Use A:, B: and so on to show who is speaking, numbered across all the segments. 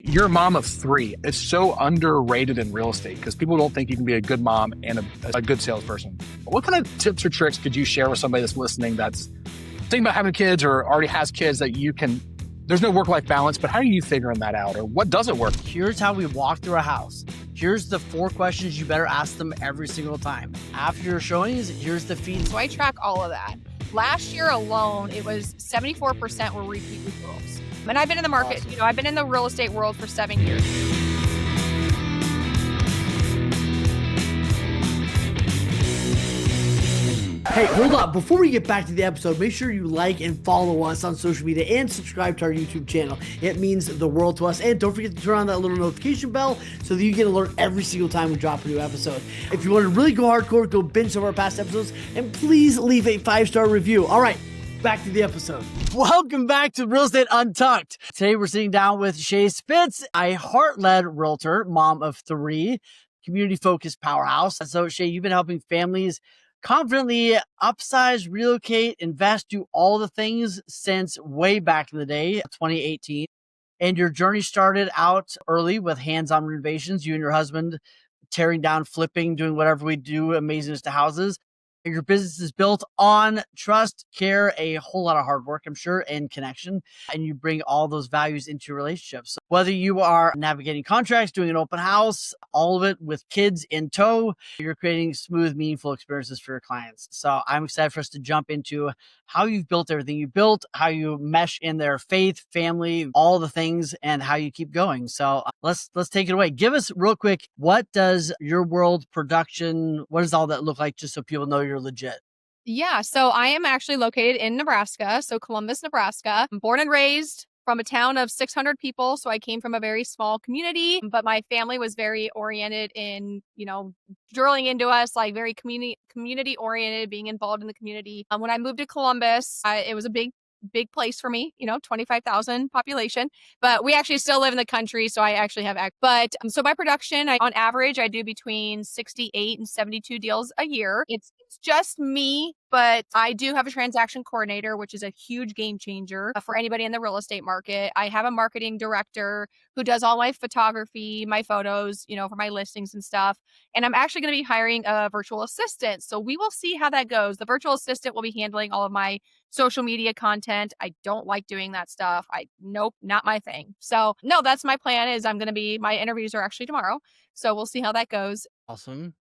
A: You're a mom of three. It's so underrated in real estate because people don't think you can be a good mom and a good salesperson. What kind of tips or tricks could you share with somebody that's listening that's thinking about having kids or already has kids that you can, there's no work-life balance, but how are you figuring that out? Or what doesn't work?
B: Here's how we walk through a house. Here's the 4 questions you better ask them every single time. After your showings, here's the feed.
C: So I track all of that. Last year alone, it was 74% were repeat referrals. And I've been in the market,
B: Awesome.
C: I've been in the real estate world for 7 years.
B: Hey, hold on. Before we get back to the episode, make sure you like and follow us on social media and subscribe to our YouTube channel. It means the world to us. And don't forget to turn on that little notification bell so that you get alert every single time we drop a new episode. If you want to really go hardcore, go binge some of our past episodes, and please leave a 5-star review. All right, back to the episode. Welcome back to Real Estate Untucked. Today we're sitting down with Shae Spitz, a heart-led realtor, mom of 3, community-focused powerhouse. So Shae, you've been helping families confidently upsize, relocate, invest, do all the things since way back in the day, 2018. And your journey started out early with hands-on renovations. You and your husband tearing down, flipping, doing whatever we do, amazingness to houses. Your business is built on trust, care, a whole lot of hard work, I'm sure, and connection. And you bring all those values into your relationships. So whether you are navigating contracts, doing an open house, all of it with kids in tow, you're creating smooth, meaningful experiences for your clients. So I'm excited for us to jump into how you've built everything you built, how you mesh in their faith, family, all the things, and how you keep going. So let's take it away. Give us real quick, what does your world production, what does all that look like, just so people know you're legit?
C: Yeah, so I am actually located in Nebraska, so Columbus, Nebraska. I'm born and raised from a town of 600 people, so I came from a very small community, but my family was very oriented in, drilling into us, like very community oriented, being involved in the community. When I moved to Columbus, it was a big place for me, 25,000 population, but we actually still live in the country. So I actually have, so by production, on average, I do between 68 and 72 deals a year. It's just me, but I do have a transaction coordinator, which is a huge game changer for anybody in the real estate market. I have a marketing director who does all my photography, my photos, for my listings and stuff. And I'm actually going to be hiring a virtual assistant. So we will see how that goes. The virtual assistant will be handling all of my social media content. I don't like doing that stuff. Nope, not my thing. So no, that's my plan. Is my interviews are actually tomorrow. So we'll see how that goes.
B: Awesome.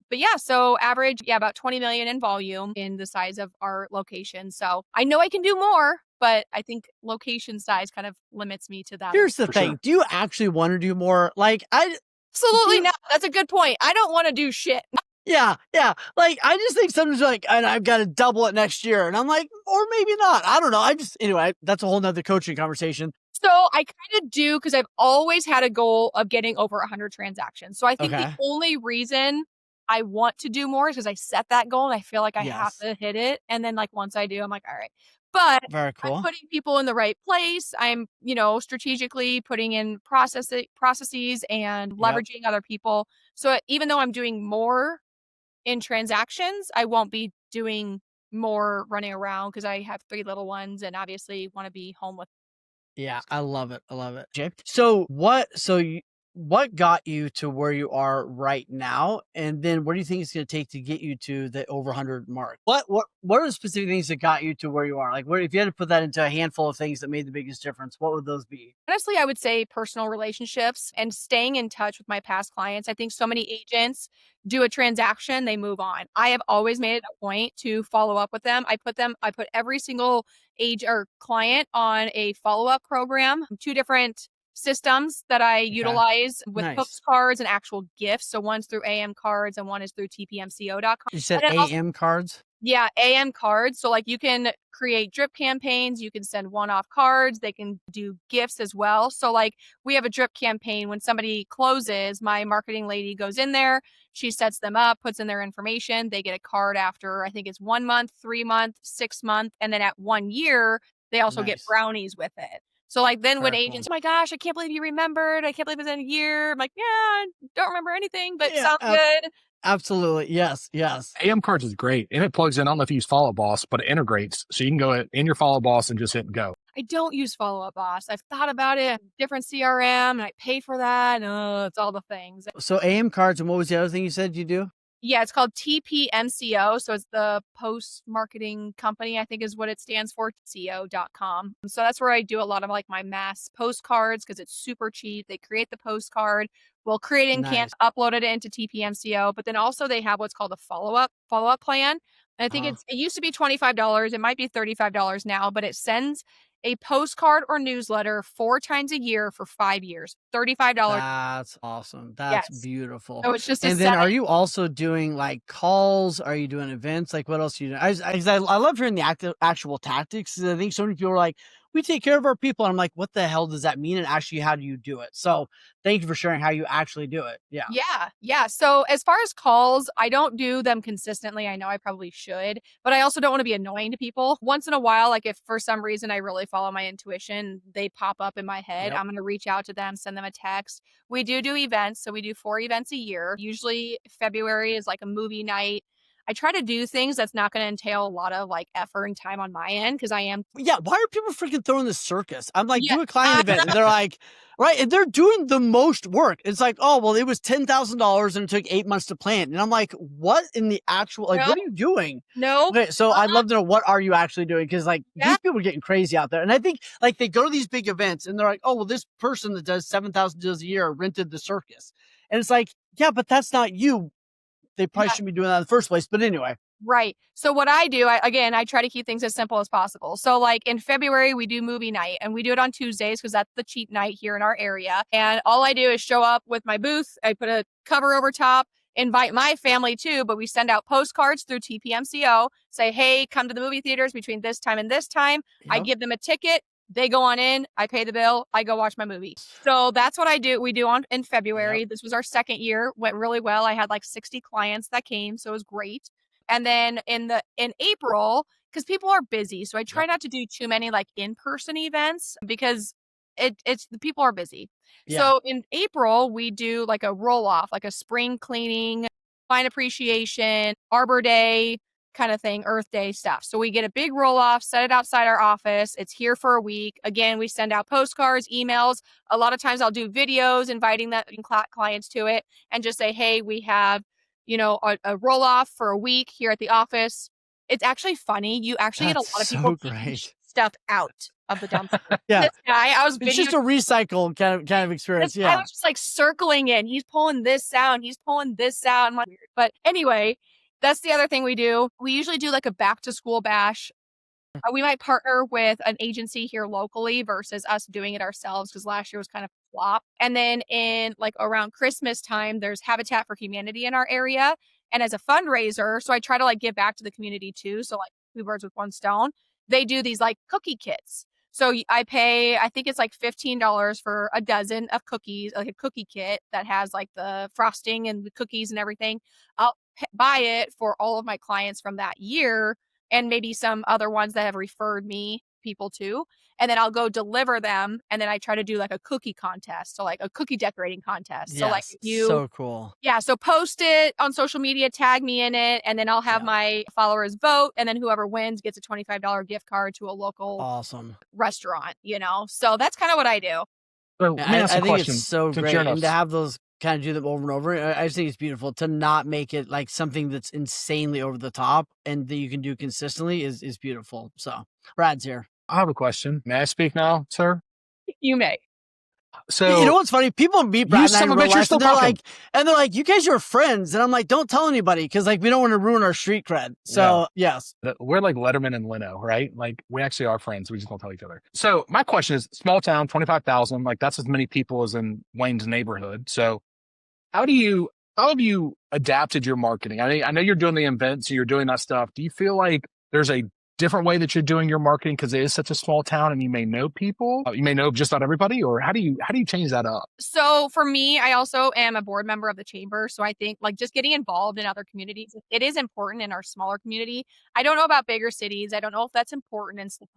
C: But yeah, so average, about 20 million in volume in the size of our location. So I know I can do more, but I think location size kind of limits me to that.
B: Here's the thing.
C: Sure.
B: Do you actually want to do more?
C: Absolutely not. That's a good point. I don't want to do shit.
B: Yeah. I just think sometimes and I've got to double it next year. And I'm like, or maybe not. I don't know. Anyway, that's a whole nother coaching conversation.
C: So I kind of do, because I've always had a goal of getting over 100 transactions. So I think the only reason I want to do more is because I set that goal and I feel like I have to hit it. And then once I do, I'm like, all right. But
B: very cool.
C: I'm putting people in the right place. I'm, strategically putting in processes and leveraging other people. So even though I'm doing more in transactions, I won't be doing more running around because I have 3 little ones and obviously want to be home with.
B: Yeah, I love it. So what got you to where you are right now? And then what do you think it's going to take to get you to the over 100 mark? What are the specific things that got you to where you are? If you had to put that into a handful of things that made the biggest difference, what would those be?
C: Honestly, I would say personal relationships and staying in touch with my past clients. I think so many agents do a transaction, they move on. I have always made it a point to follow up with them. I put every single client on a follow-up program, 2 different systems that I utilize with postcards and actual gifts. So one's through AM cards and one is through tpmco.com.
B: You said AM cards?
C: Yeah, AM cards. So you can create drip campaigns, you can send one-off cards, they can do gifts as well. So we have a drip campaign. When somebody closes, my marketing lady goes in there, she sets them up, puts in their information, they get a card after, I think it's 1 month, 3 month, 6 month, and then at 1 year, they also get brownies with it. So then when agents, oh my gosh, I can't believe you remembered. I can't believe it's in a year. I'm like, yeah, I don't remember anything, but sounds good.
B: Absolutely. Yes.
A: AM cards is great. And it plugs in. I don't know if you use Follow Boss, but it integrates. So you can go in your Follow Boss and just hit go.
C: I don't use Follow Up Boss. I've thought about it, different CRM, and I pay for that. And it's all the things.
B: So AM cards, and what was the other thing you said you do?
C: Yeah, it's called TPMCO. So it's the Post Marketing Company, I think is what it stands for, co.com. So that's where I do a lot of like my mass postcards because it's super cheap. They create the postcard, we'll create it and can't upload it into TPMCO. But then also they have what's called a follow-up plan. And I think it used to be $25. It might be $35 now, but it sends a postcard or newsletter 4 times a year for 5 years, $35.
B: That's awesome. That's
C: Yes.
B: beautiful.
C: So it's just
B: and then are you also doing like calls? Are you doing events? Like what else are you doing? I love hearing the actual tactics. I think so many people are like, we take care of our people. And I'm like, what the hell does that mean? And actually, how do you do it? So thank you for sharing how you actually do it. Yeah.
C: Yeah. So as far as calls, I don't do them consistently. I know I probably should, but I also don't want to be annoying to people. Once in a while, like if for some reason I really follow my intuition, they pop up in my head, I'm going to reach out to them, send them a text. We do events. So we do 4 events a year. Usually February is like a movie night. I try to do things that's not going to entail a lot of like effort and time on my end because I am.
B: Yeah. Why are people freaking throwing this circus? I'm like, do a client event. And they're like, right. And they're doing the most work. It's like, oh, well, it was $10,000 and it took 8 months to plan. And I'm like, what in the actual, like, what are you doing?
C: No.
B: Okay. So I'd love to know, what are you actually doing? Cause like these people are getting crazy out there. And I think like they go to these big events and they're like, oh, well, this person that does 7,000 deals a year rented the circus. And it's like, yeah, but that's not you. They probably shouldn't be doing that in the first place. But anyway.
C: Right. So what I do, I try to keep things as simple as possible. So like in February, we do movie night and we do it on Tuesdays because that's the cheap night here in our area. And all I do is show up with my booth. I put a cover over top, invite my family too, but we send out postcards through TPMCO, say, hey, come to the movie theaters between this time and this time. I give them a ticket. They go on in, I pay the bill, I go watch my movie. So that's what I do. We do in February. This was our second year, went really well. I had like 60 clients that came, so it was great. And then in April, because people are busy, so I try not to do too many like in-person events because it's the people are busy. So in April, we do like a roll-off, like a spring cleaning, client appreciation, Arbor Day kind of thing, Earth Day stuff. So we get a big roll-off, set it outside our office. It's here for a week. Again, we send out postcards, emails. A lot of times I'll do videos inviting that clients to it and just say, hey, we have a roll-off for a week here at the office. It's actually funny. You actually get a lot of people taking stuff out of the dumpster. This guy,
B: it's just a recycle kind of experience.
C: I was just like circling in. He's pulling this out. He's pulling this out. I'm like, weird. But anyway, that's the other thing we do. We usually do like a back to school bash. We might partner with an agency here locally versus us doing it ourselves because last year was kind of a flop. And then in like around Christmas time, there's Habitat for Humanity in our area. And as a fundraiser, so I try to like give back to the community too. So like 2 birds with 1 stone. They do these like cookie kits. So I pay, I think it's like $15 for a dozen of cookies, like a cookie kit that has like the frosting and the cookies and everything. I'll buy it for all of my clients from that year and maybe some other ones that have referred me people to. And then I'll go deliver them. And then I try to do like a cookie contest. So like a cookie decorating contest. So like
B: so cool.
C: Yeah. So post it on social media, tag me in it. And then I'll have my followers vote. And then whoever wins gets a $25 gift card to a local restaurant, So that's kind of what I do.
A: So
B: I think it's so great. And to have those kind of do them over and over. I just think it's beautiful to not make it like something that's insanely over the top and that you can do consistently is beautiful. So Brad's here.
A: I have a question. May I speak now, sir?
C: You may.
B: So you know what's funny? People meet Brad and I real life, and they're like, you guys are friends. And I'm like, don't tell anybody because like we don't want to ruin our street cred. So yes.
A: We're like Letterman and Leno, right? Like we actually are friends. We just don't tell each other. So my question is, small town, 25,000, like that's as many people as in Wayne's neighborhood. So how have you adapted your marketing? I know you're doing the events, so you're doing that stuff. Do you feel like there's a different way that you're doing your marketing because it is such a small town and you may know people, you may know just not everybody, or how do you change that up?
C: So for me, I also am a board member of the chamber. So I think like just getting involved in other communities, it is important in our smaller community. I don't know about bigger cities. I don't know if that's important and stuff,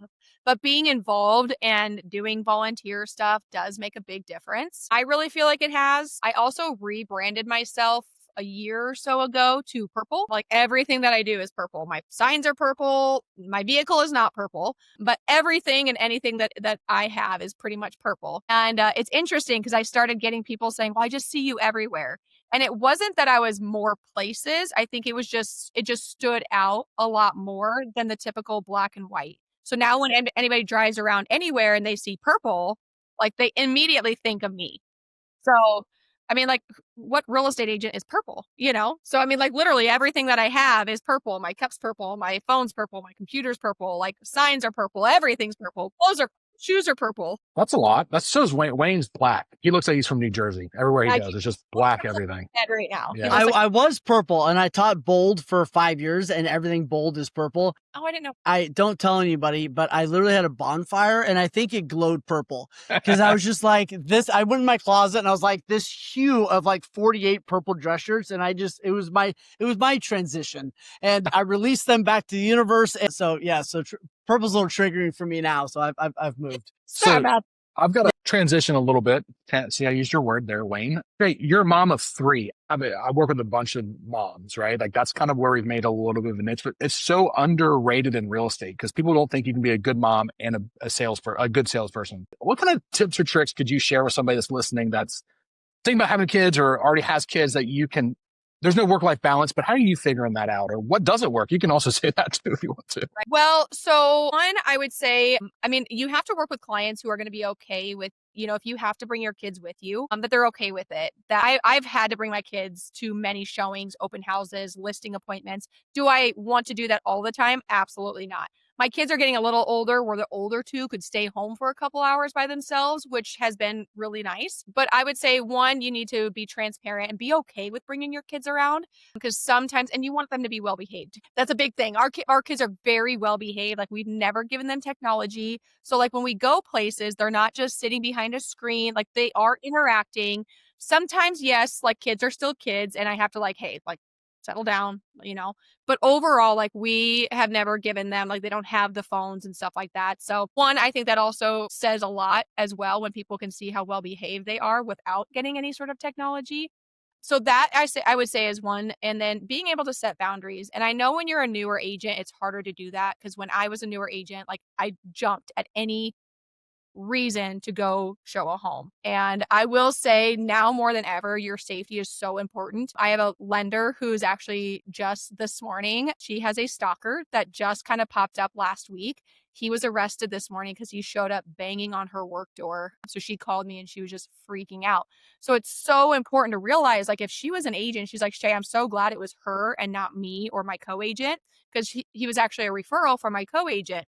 C: but being involved and doing volunteer stuff does make a big difference. I really feel like it has. I also rebranded myself a year or so ago to purple. Like everything that I do is purple. My signs are purple. My vehicle is not purple, but everything and anything that I have is pretty much purple. And it's interesting because I started getting people saying, well, I just see you everywhere. And it wasn't that I was more places. I think it just stood out a lot more than the typical black and white. So now when anybody drives around anywhere and they see purple, like they immediately think of me. So, I mean, like, what real estate agent is purple, you know? So, I mean, like, literally everything that I have is purple. My cup's purple, my phone's purple, my computer's purple, like signs are purple, everything's purple, shoes are purple.
A: That's a lot. That shows Wayne's black. He looks like he's from New Jersey. Everywhere he goes, it's just black everything.
C: Right now.
A: Yeah.
B: I was purple and I taught bold for 5 years and everything bold is purple.
C: Oh, I didn't know.
B: I don't tell anybody, but I literally had a bonfire and I think it glowed purple because I was just like this. I went in my closet and I was like this hue of like 48 purple dress shirts. And it was my transition and I released them back to the universe. And so, yeah, purple's a little triggering for me now. So I've moved.
A: So I've got to transition a little bit. See, I used your word there, Wayne. Great. You're a mom of 3. I mean, I work with a bunch of moms, right? Like that's kind of where we've made a little bit of a niche, but it's so underrated in real estate because people don't think you can be a good mom and a good salesperson. What kind of tips or tricks could you share with somebody that's listening that's thinking about having kids or already has kids that there's no work-life balance, but how are you figuring that out? Or what doesn't work? You can also say that too if you want to.
C: Well, so one, I would say, I mean, you have to work with clients who are going to be okay with, you know, if you have to bring your kids with you, that they're okay with it. That I've had to bring my kids to many showings, open houses, listing appointments. Do I want to do that all the time? Absolutely not. My kids are getting a little older where the older 2 could stay home for a couple hours by themselves, which has been really nice. But I would say, one, you need to be transparent and be okay with bringing your kids around because sometimes, and you want them to be well behaved. That's a big thing. Our kids are very well behaved. Like we've never given them technology. So like when we go places, they're not just sitting behind a screen, like they are interacting. Sometimes, yes, like kids are still kids and I have to like, hey, like settle down, you know, but overall, like we have never given them, like they don't have the phones and stuff like that. So one, I think that also says a lot as well when people can see how well behaved they are without getting any sort of technology. So that I would say is one. And then being able to set boundaries. And I know when you're a newer agent, it's harder to do that because when I was a newer agent, like I jumped at any reason to go show a home. And I will say now more than ever, your safety is so important. I have a lender who's actually just this morning, she has a stalker that just kind of popped up last week. He was arrested this morning because he showed up banging on her work door. So she called me and she was just freaking out. So it's so important to realize, like, if she was an agent, she's like, Shae, I'm so glad it was her and not me or my co-agent, because he was actually a referral from my co-agent.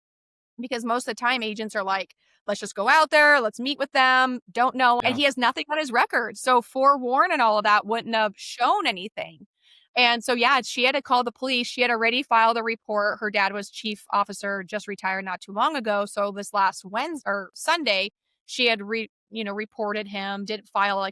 C: Because most of the time agents are like, let's just go out there, let's meet with them, don't know. Yeah. And he has nothing on his record. So forewarn and all of that wouldn't have shown anything. And so, yeah, she had to call the police. She had already filed a report. Her dad was chief officer, just retired not too long ago. So this last Wednesday or Sunday, she had reported him, didn't file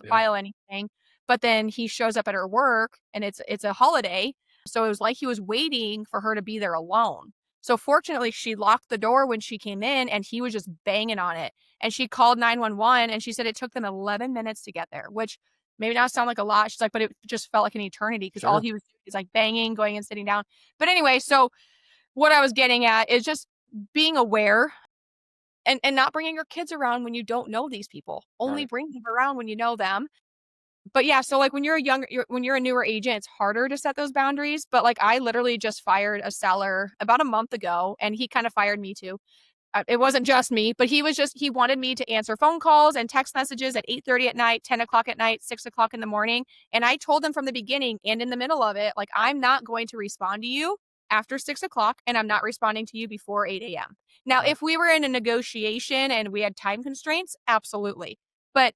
C: file anything. But then he shows up at her work and it's a holiday. So it was like he was waiting for her to be there alone. So fortunately, she locked the door when she came in and he was just banging on it. And she called 911 and she said it took them 11 minutes to get there, which maybe not sound like a lot. She's like, but it just felt like an eternity because all he was doing is like banging, going and sitting down. But anyway, so what I was getting at is just being aware and not bringing your kids around when you don't know these people. Only bring them around when you know them. But yeah, so like when you're a newer agent, it's harder to set those boundaries. But like I literally just fired a seller about a month ago and he kind of fired me too. It wasn't just me, but he wanted me to answer phone calls and text messages at 8:30 at night, 10 o'clock at night, 6 o'clock in the morning. And I told him from the beginning and in the middle of it, like, I'm not going to respond to you after 6 o'clock and I'm not responding to you before 8 a.m. Now, if we were in a negotiation and we had time constraints, absolutely. But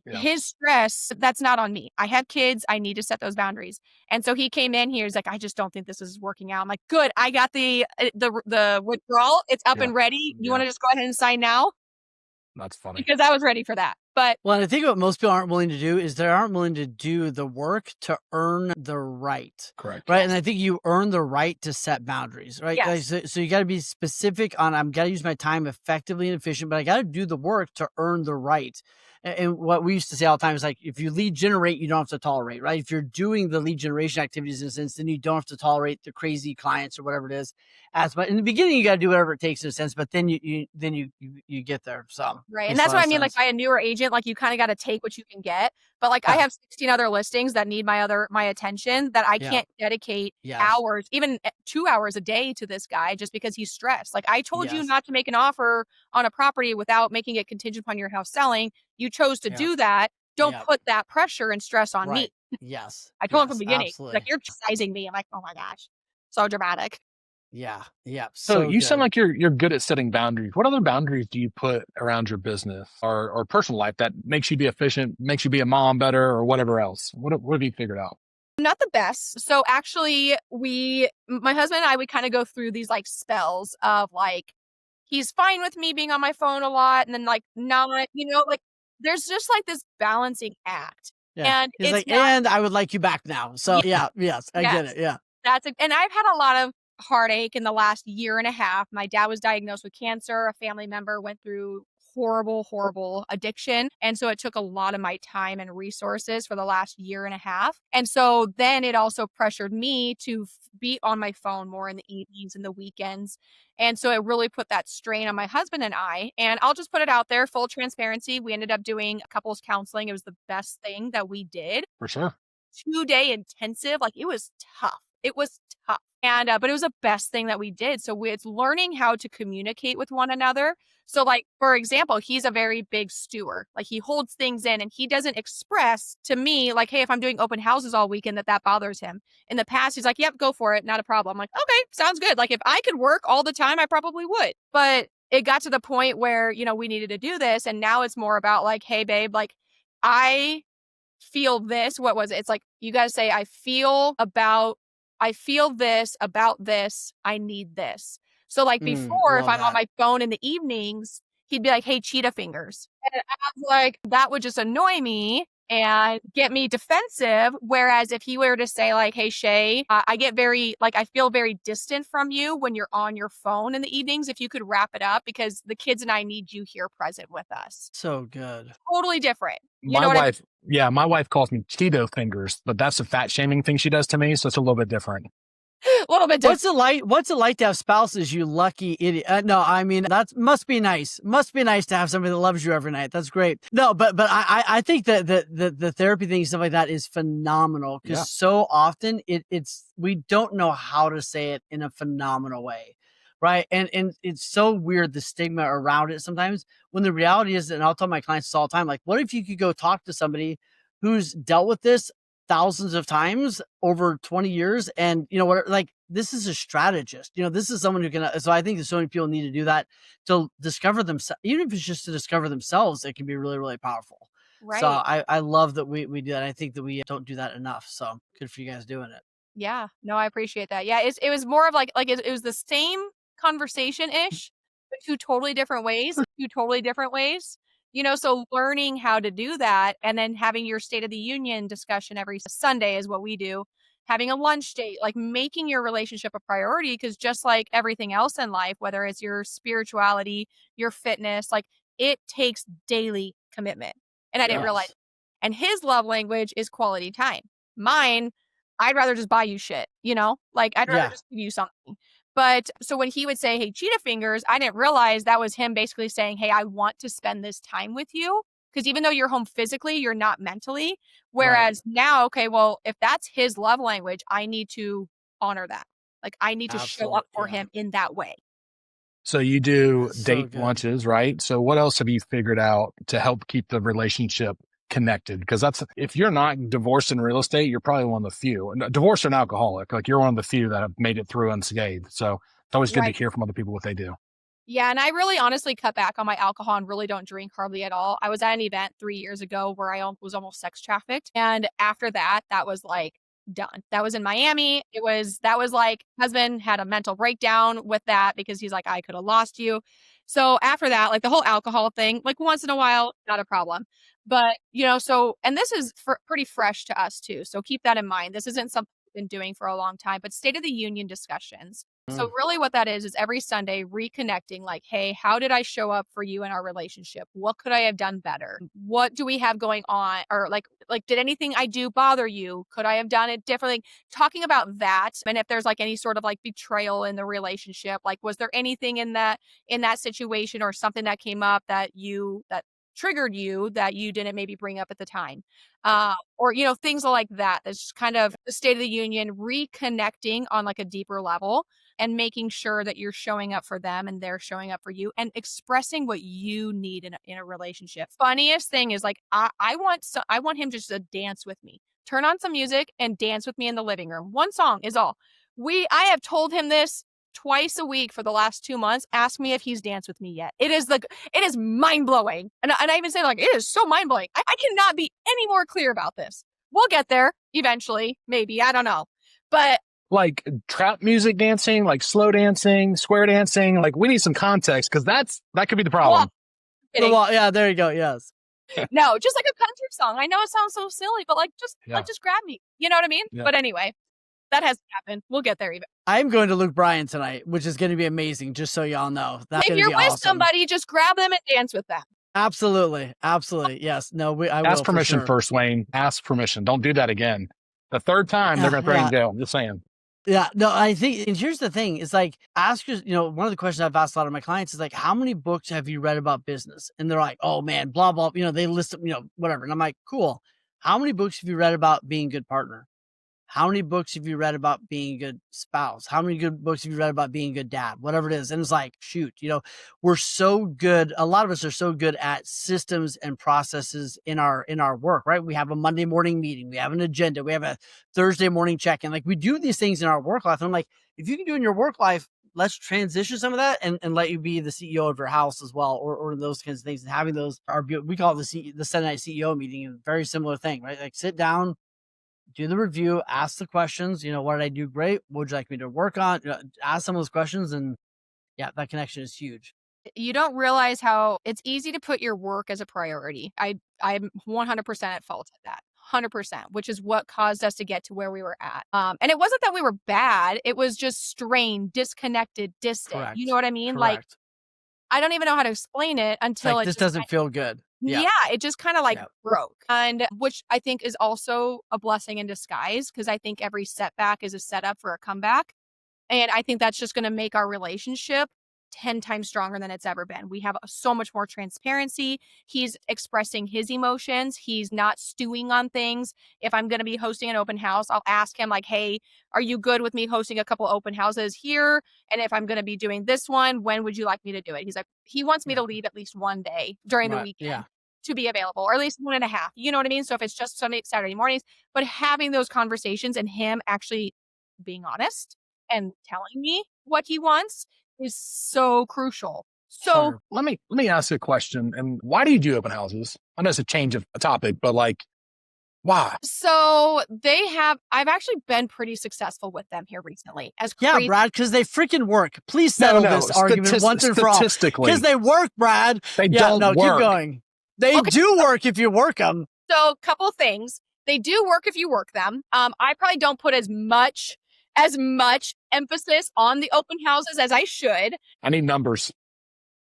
C: his stress, that's not on me. I have kids. I need to set those boundaries. And so he came in here. He's like, I just don't think this is working out. I'm like, good. I got the withdrawal. It's up and ready. You want to just go ahead and sign now?
A: That's funny.
C: Because I was ready for that. But
B: I think what most people aren't willing to do is they aren't willing to do the work to earn the right.
A: Correct.
B: Right. And I think you earn the right to set boundaries, right?
C: Yes.
B: So you got to be specific on, I'm got to use my time effectively and efficient, but I got to do the work to earn the right. And what we used to say all the time is like, if you lead generate, you don't have to tolerate, right? If you're doing the lead generation activities in a sense, then you don't have to tolerate the crazy clients or whatever it is. But in the beginning, you got to do whatever it takes in a sense, but then you get there. So
C: right. And that's what I mean. Like by a newer agent, like you kind of got to take what you can get. But like I have 16 other listings that need my attention that I can't dedicate hours, even 2 hours a day to this guy just because he's stressed. Like I told you not to make an offer on a property without making it contingent upon your house selling. You chose to do that. Don't put that pressure and stress on me.
B: Yes.
C: I told him from the beginning, like you're sizing me. I'm like, oh my gosh, so dramatic.
B: Yeah. Yeah.
A: So you sound like you're good at setting boundaries. What other boundaries do you put around your business or personal life that makes you be efficient, makes you be a mom better, or whatever else? What have you figured out?
C: Not the best. So actually my husband and I would kind of go through these like spells of like, he's fine with me being on my phone a lot. And then like, not, like there's just like this balancing act.
B: Yeah.
C: And
B: he's
C: it's
B: like,
C: not,
B: and I would like you back now. So yes, I get it. Yeah.
C: And I've had a lot of heartache in the last year and a half. My dad was diagnosed with cancer. A family member went through horrible addiction. And so it took a lot of my time and resources for the last year and a half. And so then it also pressured me to be on my phone more in the evenings and the weekends. And so it really put that strain on my husband and I. And I'll just put it out there, full transparency. We ended up doing couples counseling. It was the best thing that we did.
A: For sure.
C: 2-day intensive. Like it was tough. It was tough. And, but it was the best thing that we did. So it's learning how to communicate with one another. So like, for example, he's a very big stewer. Like he holds things in and he doesn't express to me like, hey, if I'm doing open houses all weekend, that bothers him. In the past, he's like, yep, go for it. Not a problem. I'm like, okay, sounds good. Like if I could work all the time, I probably would. But it got to the point where, we needed to do this. And now it's more about like, hey, babe, like I feel this. What was it? It's like, you got to say, I feel this about this. I need this. So like before, if I'm on my phone in the evenings, he'd be like, hey, cheetah fingers. And I was like, that would just annoy me and get me defensive. Whereas if he were to say like, hey, Shae, I feel very distant from you when you're on your phone in the evenings. If you could wrap it up because the kids and I need you here present with us.
B: So good.
C: Totally different.
A: My wife calls me Cheeto fingers, but that's a fat shaming thing she does to me. So it's a little bit different.
C: A little bit different.
B: What's it like to have spouses, you lucky idiot? No, I mean, that must be nice. Must be nice to have somebody that loves you every night. That's great. No, but I think that the therapy thing and stuff like that is phenomenal because so often we don't know how to say it in a phenomenal way. Right. And it's so weird, the stigma around it sometimes, when the reality is, and I'll tell my clients this all the time, like, what if you could go talk to somebody who's dealt with this thousands of times over 20 years and this is a strategist, this is someone who can, so I think that so many people need to do that to discover themselves. Even if it's just to discover themselves, it can be really, really powerful. Right. So I love that we do that. I think that we don't do that enough. So good for you guys doing it.
C: Yeah, no, I appreciate that. Yeah. It was more of it was the same conversation-ish, but two totally different ways. So learning how to do that and then having your State of the Union discussion every Sunday is what we do. Having a lunch date, like making your relationship a priority, because just like everything else in life, whether it's your spirituality, your fitness, like it takes daily commitment. And I didn't realize. And his love language is quality time. Mine, I'd rather just buy you shit, like I'd rather just give you something. But so when he would say, hey, cheetah fingers, I didn't realize that was him basically saying, hey, I want to spend this time with you. Because even though you're home physically, you're not mentally. Whereas now, okay, well, if that's his love language, I need to honor that. Like I need to show up for him in that way.
A: So you do date lunches, right? So what else have you figured out to help keep the relationship connected? Because if you're not divorced in real estate, you're probably one of the few. Divorced or an alcoholic, like you're one of the few that have made it through unscathed. So it's always good to hear from other people what they do.
C: Yeah, and I really honestly cut back on my alcohol and really don't drink hardly at all. I was at an event 3 years ago where I was almost sex trafficked. And after that, that was like done. That was in Miami. That was like husband had a mental breakdown with that because he's like, I could have lost you. So after that, like the whole alcohol thing, like once in a while, not a problem. But, and this is pretty fresh to us too. So keep that in mind. This isn't something we've been doing for a long time, but State of the Union discussions. So really what that is every Sunday reconnecting like, hey, how did I show up for you in our relationship? What could I have done better? What do we have going on? Or like did anything I do bother you? Could I have done it differently? Talking about that. And if there's like any sort of like betrayal in the relationship, like was there anything in that situation or something that came up that triggered you that you didn't maybe bring up at the time? Or, things like that. That's just kind of the state of the union, reconnecting on like a deeper level and making sure that you're showing up for them and they're showing up for you and expressing what you need in a relationship. Funniest thing is like, I want him just to dance with me, turn on some music and dance with me in the living room. One song is all. I have told him this twice a week for the last 2 months. Ask me if he's danced with me yet. It is mind blowing. And I even say like, it is so mind blowing. I cannot be any more clear about this. We'll get there eventually, maybe. I don't know. But
A: like trap music dancing, like slow dancing, square dancing, like we need some context because that could be the problem.
B: Well, yeah, there you go. Yes.
C: No, just like a country song. I know it sounds so silly, but just grab me. You know what I mean? Yeah. But anyway, that hasn't happened. We'll get there even.
B: I'm going to Luke Bryan tonight, which is going to be amazing, just so y'all know. That's
C: if you're with somebody, just grab them and dance with them.
B: Absolutely. Absolutely. Yes. No, I will.
A: Ask permission first, Wayne. Ask permission. Don't do that again. The third time, they're going to throw you in jail. I'm just saying.
B: Yeah. No, I think, and here's the thing. It's like, ask your, one of the questions I've asked a lot of my clients is like, how many books have you read about business? And they're like, oh man, blah, blah, they list them, whatever. And I'm like, cool. How many books have you read about being a good partner? How many books have you read about being a good spouse? How many good books have you read about being a good dad? Whatever it is. And it's like, shoot, we're so good. A lot of us are so good at systems and processes in our work, right? We have a Monday morning meeting. We have an agenda. We have a Thursday morning check-in. Like we do these things in our work life. And I'm like, if you can do it in your work life, let's transition some of that and let you be the CEO of your house as well, or those kinds of things. And having those, we call it the Sunday night CEO meeting, a very similar thing, right? Like sit down, do the review, ask the questions, what did I do great? What would you like me to work on? Ask some of those questions. And yeah, that connection is huge.
C: You don't realize how it's easy to put your work as a priority. I'm 100% at fault at that. 100%, which is what caused us to get to where we were at. And it wasn't that we were bad. It was just strained, disconnected, distant.
B: Correct.
C: You know what I mean?
B: Correct.
C: Like, I don't even know how to explain it until
B: this doesn't feel good.
C: Yeah, it just kind of broke. And which I think is also a blessing in disguise because I think every setback is a setup for a comeback. And I think that's just going to make our relationship 10 times stronger than it's ever been. We have so much more transparency. He's expressing his emotions. He's not stewing on things. If I'm going to be hosting an open house, I'll ask him like, hey, are you good with me hosting a couple open houses here? And if I'm going to be doing this one, when would you like me to do it? He's like, he wants me to leave at least one day during the weekend to be available, or at least 1.5. You know what I mean? So if it's just Saturday mornings, but having those conversations and him actually being honest and telling me what he wants is so crucial. So
A: let me ask you a question. And why do you do open houses? I know it's a change of a topic, but like, why?
C: So I've actually been pretty successful with them here recently.
B: Yeah, Brad, because they freaking work. Please settle this argument once and for all. Because they work, Brad.
A: They don't work.
B: Keep going. They do work if you work them.
C: So couple things. They do work if you work them. I probably don't put as much emphasis on the open houses as I should.
A: I need numbers.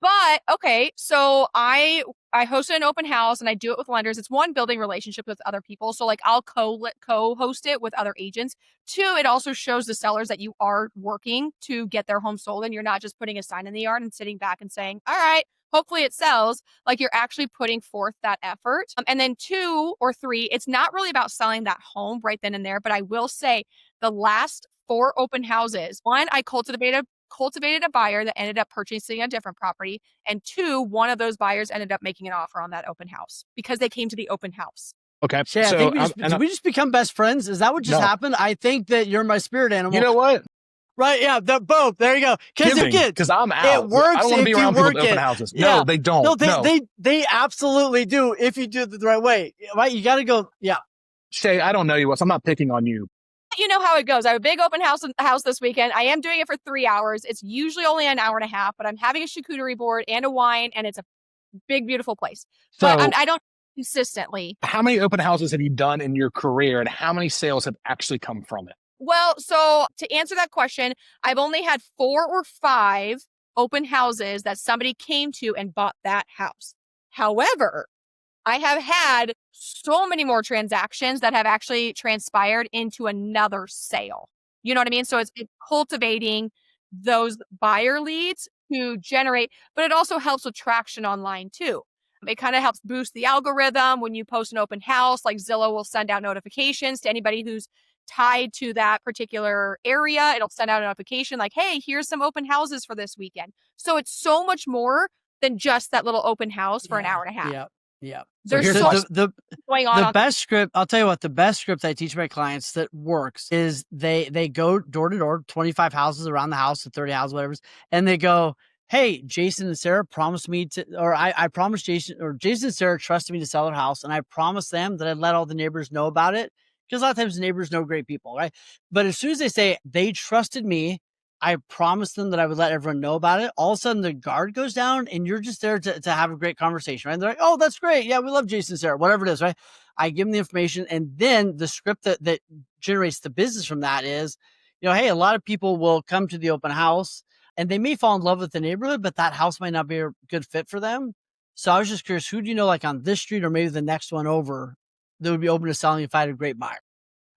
C: But okay, so I hosted an open house and I do it with lenders. It's one, building relationships with other people. So like I'll co-host it with other agents. 2, it also shows the sellers that you are working to get their home sold and you're not just putting a sign in the yard and sitting back and saying, all right, hopefully it sells. Like you're actually putting forth that effort. And then 2 or 3, it's not really about selling that home right then and there. But I will say the last 4 open houses, 1, I cultivated a buyer that ended up purchasing a different property. And 2, one of those buyers ended up making an offer on that open house because they came to the open house.
A: Okay.
B: Shae, so did we just become best friends? Is that what just happened? I think that you're my spirit animal.
A: You know what?
B: Right, yeah, boom. There you go.
A: Because I'm out.
B: It works.
A: I don't want to be around people with open houses.
B: Yeah.
A: No, they don't.
B: No, they absolutely do if you do it the right way. Right? You got to go. Yeah.
A: Shae, I don't know you, so I'm not picking on you.
C: You know how it goes. I have a big open house this weekend. I am doing it for 3 hours. It's usually only an hour and a half, but I'm having a charcuterie board and a wine, and it's a big, beautiful place. So but I don't consistently.
A: How many open houses have you done in your career, and how many sales have actually come from it?
C: Well, so to answer that question, I've only had 4 or 5 open houses that somebody came to and bought that house. However, I have had so many more transactions that have actually transpired into another sale. You know what I mean? So it's cultivating those buyer leads to generate, but it also helps with traction online too. It kind of helps boost the algorithm when you post an open house, like Zillow will send out notifications to anybody who's tied to that particular area. It'll send out a notification like, hey, here's some open houses for this weekend. So it's so much more than just that little open house for an hour and a half.
B: Yeah. Yeah.
C: There's
A: here's
C: so much
B: the
C: going on.
B: The best script, I'll tell you what, the best script I teach my clients that works is they go door to door, 25 houses around the house, 30 houses, whatever, and they go, hey, Jason and Sarah promised me to, or I promised Jason, or Jason and Sarah trusted me to sell their house, and I promised them that I'd let all the neighbors know about it, because a lot of times the neighbors know great people, right? But as soon as they say they trusted me, I promised them that I would let everyone know about it. All of a sudden, the guard goes down, and you're just there to have a great conversation, right? And they're like, oh, that's great. Yeah, we love Jason and Sarah, whatever it is, right? I give them the information, and then the script that generates the business from that is, hey, a lot of people will come to the open house, and they may fall in love with the neighborhood, but that house might not be a good fit for them. So I was just curious, who do you know, like on this street or maybe the next one over, that would be open to selling if I had a great buyer?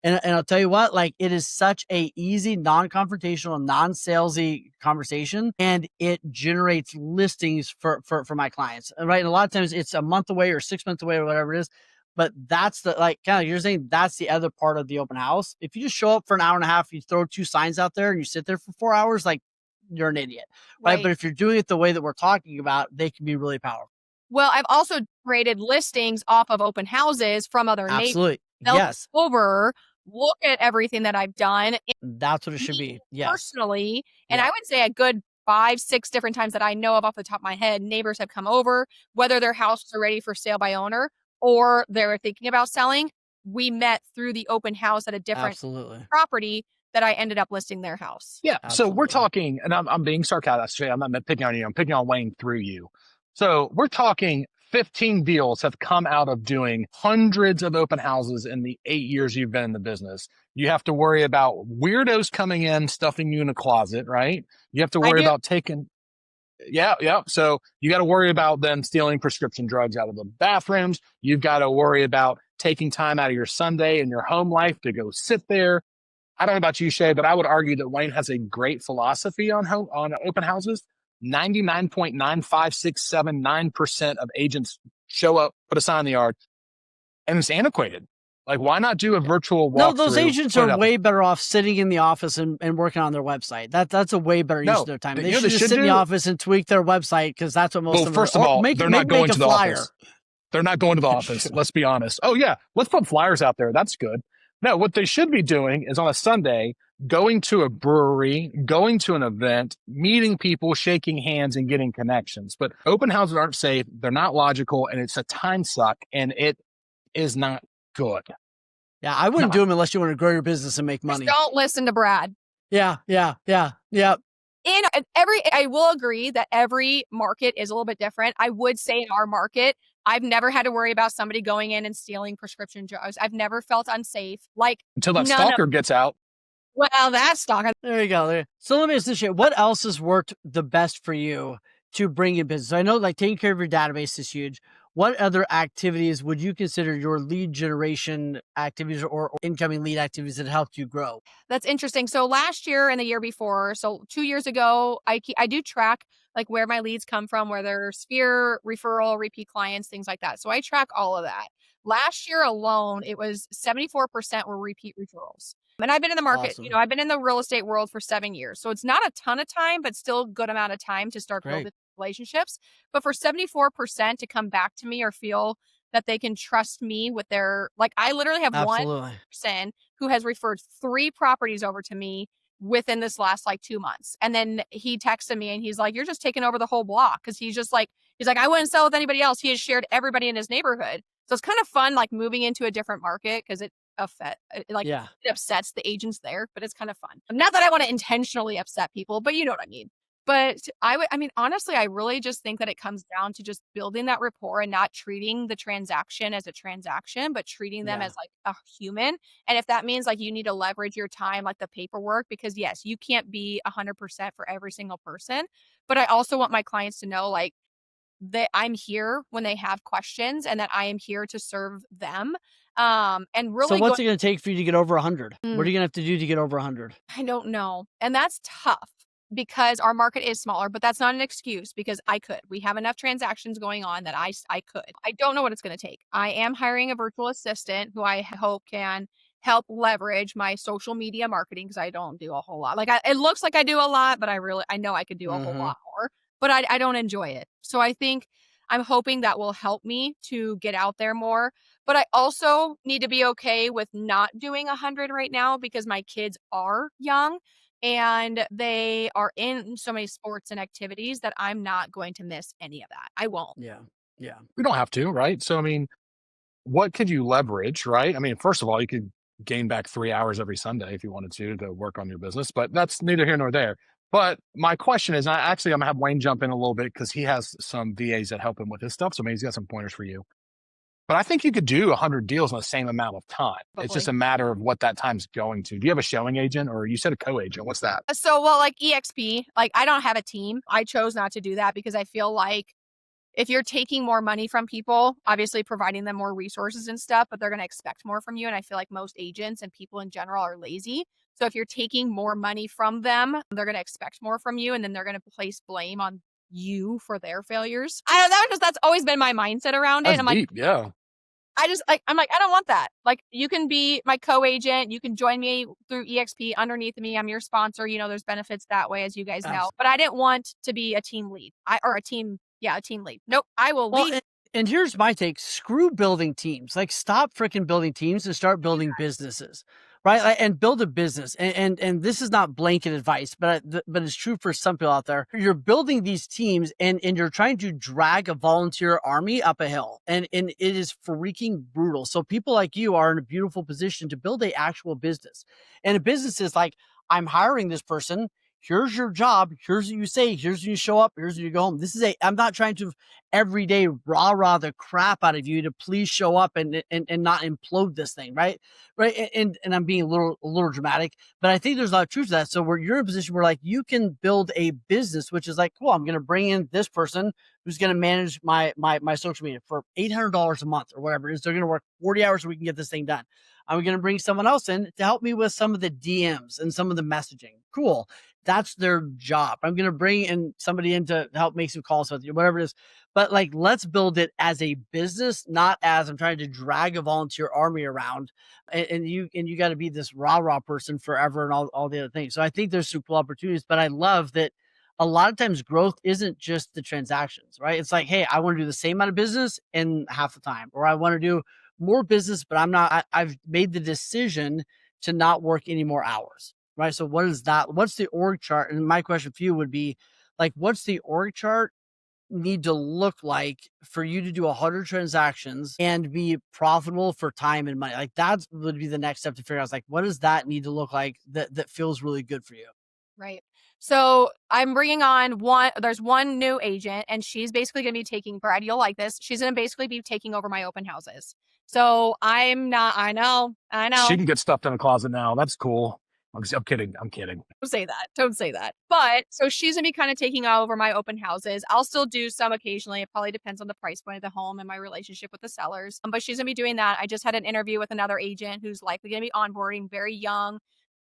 B: And I'll tell you what, like, it is such a easy, non-confrontational, non-salesy conversation, and it generates listings for my clients, right? And a lot of times it's a month away or 6 months away or whatever it is, but that's the, like, kind of, you're saying that's the other part of the open house. If you just show up for an hour and a half, you throw 2 signs out there and you sit there for 4 hours, like, you're an idiot, right? But if you're doing it the way that we're talking about, they can be really powerful.
C: Well, I've also created listings off of open houses from other neighbors.
B: Absolutely. Yes.
C: Look at everything that I've done.
B: That's what it should be. Yes.
C: Personally. And I would say a good 5, 6 different times that I know of off the top of my head, neighbors have come over, whether their houses are ready for sale by owner or they're thinking about selling. We met through the open house at a different property that I ended up listing their house.
A: Yeah. Absolutely. So we're talking, and I'm being sarcastic. I'm not picking on you. I'm picking on Wayne through you. So we're talking 15 deals have come out of doing hundreds of open houses in the 8 years you've been in the business. You have to worry about weirdos coming in, stuffing you in a closet, right? You have to worry about taking, So you got to worry about them stealing prescription drugs out of the bathrooms. You've got to worry about taking time out of your Sunday and your home life to go sit there. I don't know about you, Shae, but I would argue that Wayne has a great philosophy on open houses. 99.95679% of agents show up, put a sign in the yard, and it's antiquated. Like, why not do a virtual walkthrough?
B: No, those agents are way better off sitting in the office and working on their website. That's a way better use of their time. They should just sit in the office and tweak their website, because that's what most of them
A: first of all, they're not going to the office. They're not going to the office. Let's be honest. Oh, yeah. Let's put flyers out there. That's good. No, what they should be doing is on a Sunday, going to a brewery, going to an event, meeting people, shaking hands, and getting connections. But open houses aren't safe. They're not logical, and it's a time suck, and it is not good.
B: Yeah, I wouldn't do them unless you want to grow your business and make money.
C: Just don't listen to Brad.
B: Yeah.
C: And I will agree that every market is a little bit different. I would say in our market, I've never had to worry about somebody going in and stealing prescription drugs. I've never felt unsafe. Like,
A: until that stalker gets out.
C: Well, that stalker.
B: There you go. So let me ask this shit. What else has worked the best for you to bring in business? I know, like, taking care of your database is huge. What other activities would you consider your lead generation activities or incoming lead activities that helped you grow?
C: That's interesting. So last year and the year before, so 2 years ago, I do track like where my leads come from, where they're sphere, referral, repeat clients, things like that. So I track all of that. Last year alone, it was 74% were repeat referrals. And I've been in the market,
B: Awesome.
C: I've been in the real estate world for 7 years. So it's not a ton of time, but still a good amount of time to start building relationships. But for 74% to come back to me or feel that they can trust me with their, like, I literally have one person who has referred 3 properties over to me within this last like 2 months. And then he texted me and he's like, you're just taking over the whole block. Cause he's like, I wouldn't sell with anybody else. He has shared everybody in his neighborhood. So it's kind of fun, like moving into a different market, because it upsets the agents there, but it's kind of fun. Not that I want to intentionally upset people, but you know what I mean. But I mean, honestly, I really just think that it comes down to just building that rapport and not treating the transaction as a transaction, but treating them
B: Yeah.
C: as like a human. And if that means like you need to leverage your time, like the paperwork, because yes, you can't be 100% for every single person. But I also want my clients to know like that I'm here when they have questions and that I am here to serve them. And
B: So
C: really
B: what's it going to take for you to get over 100? What are
C: Mm.
B: you going to have to do to get over 100?
C: I don't know. And that's tough because our market is smaller, but that's not an excuse because I could. We have enough transactions going on that I could. I don't know what it's going to take. I am hiring a virtual assistant who I hope can help leverage my social media marketing because I don't do a whole lot. Like it looks like I do a lot, but I know I could do a whole lot more, but I don't enjoy it. So I think I'm hoping that will help me to get out there more. But I also need to be okay with not doing 100 right now because my kids are young and they are in so many sports and activities that I'm not going to miss any of that. I won't.
B: Yeah. Yeah.
A: We don't have to, right? So, I mean, what could you leverage, right? I mean, first of all, you could gain back 3 hours every Sunday if you wanted to work on your business, but that's neither here nor there. But my question is, I'm gonna have Wayne jump in a little bit because he has some VAs that help him with his stuff. So maybe he's got some pointers for you. But I think you could do 100 deals in the same amount of time. It's just
C: Probably.
A: a matter of what that time's going to. Do you have a showing agent or you said a co-agent? What's that?
C: So, well, like EXP, like I don't have a team. I chose not to do that because I feel like if you're taking more money from people, obviously providing them more resources and stuff, but they're going to expect more from you. And I feel like most agents and people in general are lazy. So if you're taking more money from them, they're going to expect more from you. And then they're going to place blame on you for their failures. I don't know. That's always been my mindset around it.
A: That's
C: And I'm like,
A: deep. Yeah.
C: I don't want that. Like, you can be my co-agent. You can join me through EXP underneath me. I'm your sponsor. You know, there's benefits that way, as you guys know.
B: Absolutely.
C: But I didn't want to be a team lead or a team lead. Nope. I will
B: Well,
C: lead.
B: and here's my take. Screw building teams. Like, stop freaking building teams and start building businesses, right? And build a business. And this is not blanket advice, but it's true for some people out there. You're building these teams and you're trying to drag a volunteer army up a hill. And it is freaking brutal. So people like you are in a beautiful position to build a actual business. And a business is like, I'm hiring this person. Here's your job. Here's what you say. Here's when you show up. Here's when you go home. I'm not trying to every day rah the crap out of you to please show up and not implode this thing, right? Right. And I'm being a little dramatic, but I think there's a lot of truth to that. So where you're in a position where like you can build a business, which is like, cool, I'm going to bring in this person who's going to manage my social media for $800 a month or whatever it is. They're going to work 40 hours so we can get this thing done. I'm going to bring someone else in to help me with some of the DMs and some of the messaging. Cool. That's their job. I'm going to bring in somebody in to help make some calls with you, whatever it is. But like, let's build it as a business, not as I'm trying to drag a volunteer army around and you got to be this rah person forever and all the other things. So I think there's some cool opportunities, but I love that a lot of times growth isn't just the transactions, right? It's like, hey, I want to do the same amount of business in half the time, or I want to do more business, but I've made the decision to not work any more hours, right? So what is that? What's the org chart? And my question for you would be like, what's the org chart need to look like for you to do 100 transactions and be profitable for time and money? Like that would be the next step to figure out, like, what does that need to look like that feels really good for you?
C: Right. So I'm bringing on there's one new agent and she's basically going to be Brad, you'll like this. She's going to basically be taking over my open houses. So I know.
A: She can get stuffed in a closet now. That's cool. I'm kidding. I'm kidding.
C: Don't say that. But so she's going to be kind of taking over my open houses. I'll still do some occasionally. It probably depends on the price point of the home and my relationship with the sellers. But she's going to be doing that. I just had an interview with another agent who's likely going to be onboarding, very young